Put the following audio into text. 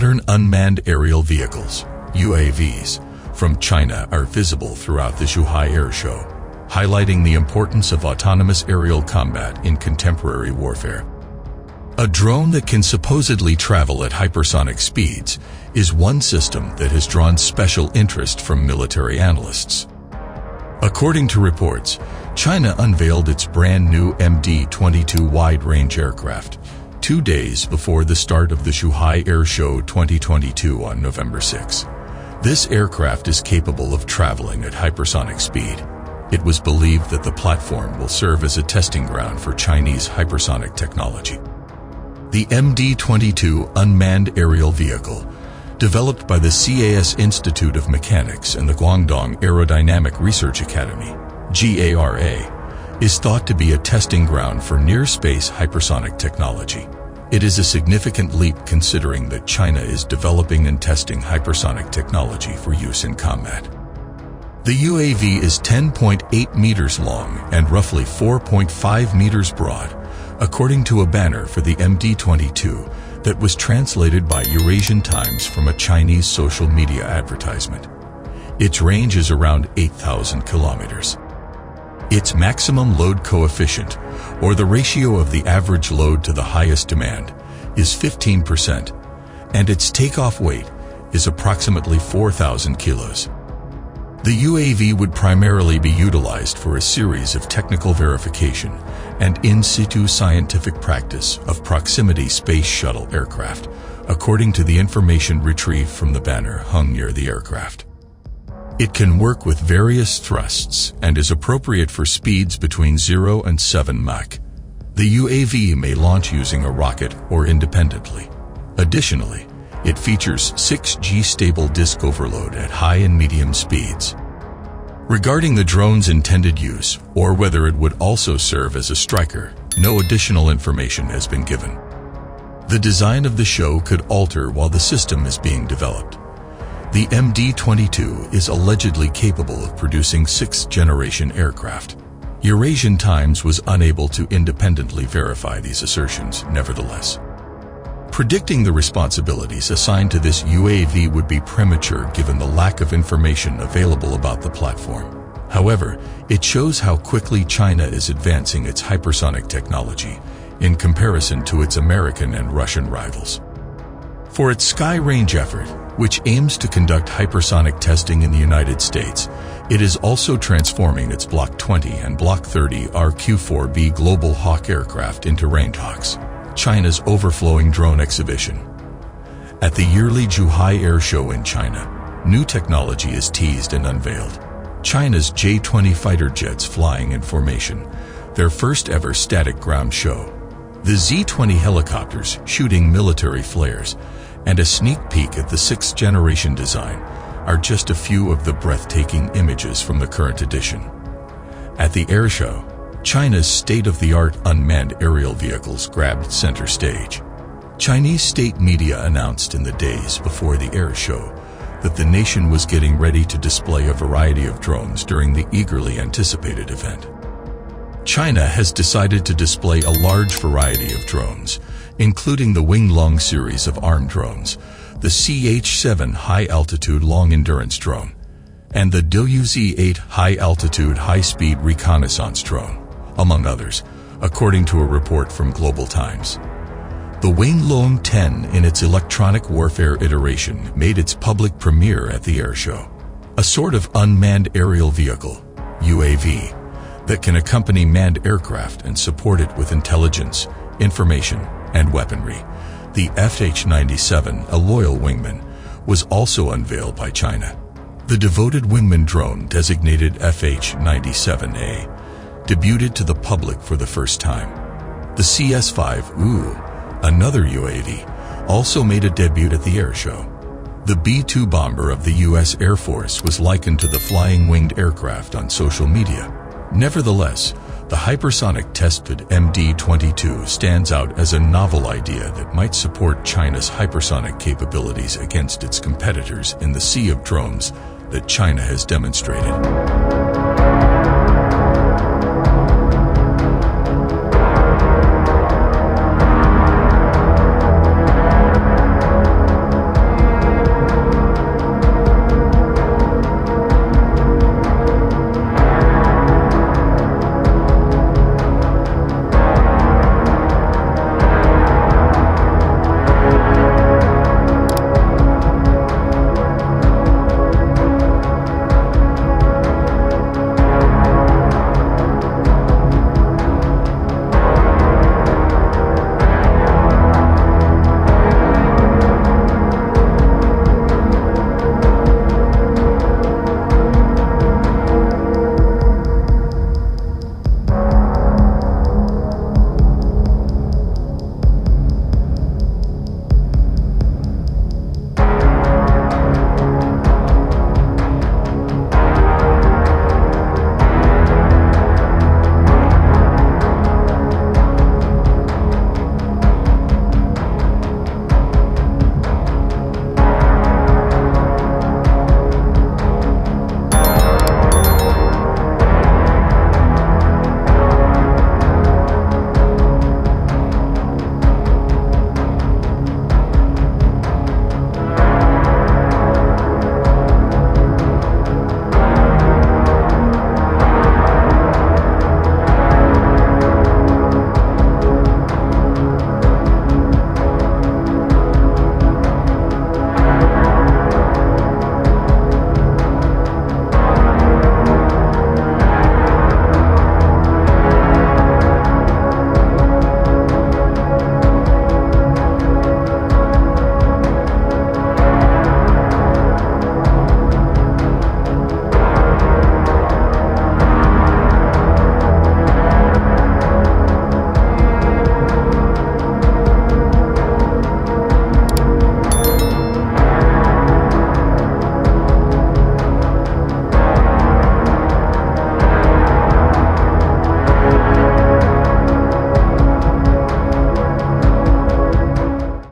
Modern unmanned aerial vehicles, UAVs, from China are visible throughout the Zhuhai Air Show, highlighting the importance of autonomous aerial combat in contemporary warfare. A drone that can supposedly travel at hypersonic speeds is one system that has drawn special interest from military analysts. According to reports, China unveiled its brand new MD-22 wide-range aircraft 2 days before the start of the Zhuhai Air Show 2022 on November 6. This aircraft is capable of traveling at hypersonic speed. It was believed that the platform will serve as a testing ground for Chinese hypersonic technology. The MD-22 unmanned aerial vehicle, developed by the CAS Institute of Mechanics and the Guangdong Aerodynamic Research Academy, GARA, is thought to be a testing ground for near-space hypersonic technology. It is a significant leap considering that China is developing and testing hypersonic technology for use in combat. The UAV is 10.8 meters long and roughly 4.5 meters broad, according to a banner for the MD-22 that was translated by Eurasian Times from a Chinese social media advertisement. Its range is around 8,000 kilometers. Its maximum load coefficient, or the ratio of the average load to the highest demand, is 15%, and its takeoff weight is approximately 4,000 kilos. The UAV would primarily be utilized for a series of technical verification and in-situ scientific practice of proximity space shuttle aircraft, according to the information retrieved from the banner hung near the aircraft. It can work with various thrusts and is appropriate for speeds between 0 and 7 Mach. The UAV may launch using a rocket or independently. Additionally, it features 6G stable disk overload at high and medium speeds. Regarding the drone's intended use, or whether it would also serve as a striker, no additional information has been given. The design of the show could alter while the system is being developed. The MD-22 is allegedly capable of producing 6th-generation aircraft. Eurasian Times was unable to independently verify these assertions, nevertheless. Predicting the responsibilities assigned to this UAV would be premature given the lack of information available about the platform. However, it shows how quickly China is advancing its hypersonic technology in comparison to its American and Russian rivals. For its Sky Range effort, which aims to conduct hypersonic testing in the United States, it is also transforming its Block 20 and Block 30 RQ-4B Global Hawk aircraft into Rainhawks, China's overflowing drone exhibition. At the yearly Zhuhai Air Show in China, new technology is teased and unveiled. China's J-20 fighter jets flying in formation, their first ever static ground show. The Z-20 helicopters shooting military flares, and a sneak peek at the 6th-generation design are just a few of the breathtaking images from the current edition. At the air show, China's state-of-the-art unmanned aerial vehicles grabbed center stage. Chinese state media announced in the days before the air show that the nation was getting ready to display a variety of drones during the eagerly anticipated event. China has decided to display a large variety of drones, including the Winglong series of armed drones, the CH-7 high-altitude long-endurance drone, and the DU-Z-8 high-altitude high-speed reconnaissance drone, among others, according to a report from Global Times. The Winglong 10 in its electronic warfare iteration made its public premiere at the air show, a sort of unmanned aerial vehicle, UAV, that can accompany manned aircraft and support it with intelligence, information, and weaponry. The FH-97, a loyal wingman, was also unveiled by China. The devoted wingman drone, designated FH-97A, debuted to the public for the first time. The CS-5, another UAV, also made a debut at the air show. The B-2 bomber of the U.S. Air Force was likened to the flying winged aircraft on social media. Nevertheless, the hypersonic test-bed MD-22 stands out as a novel idea that might support China's hypersonic capabilities against its competitors in the sea of drones that China has demonstrated.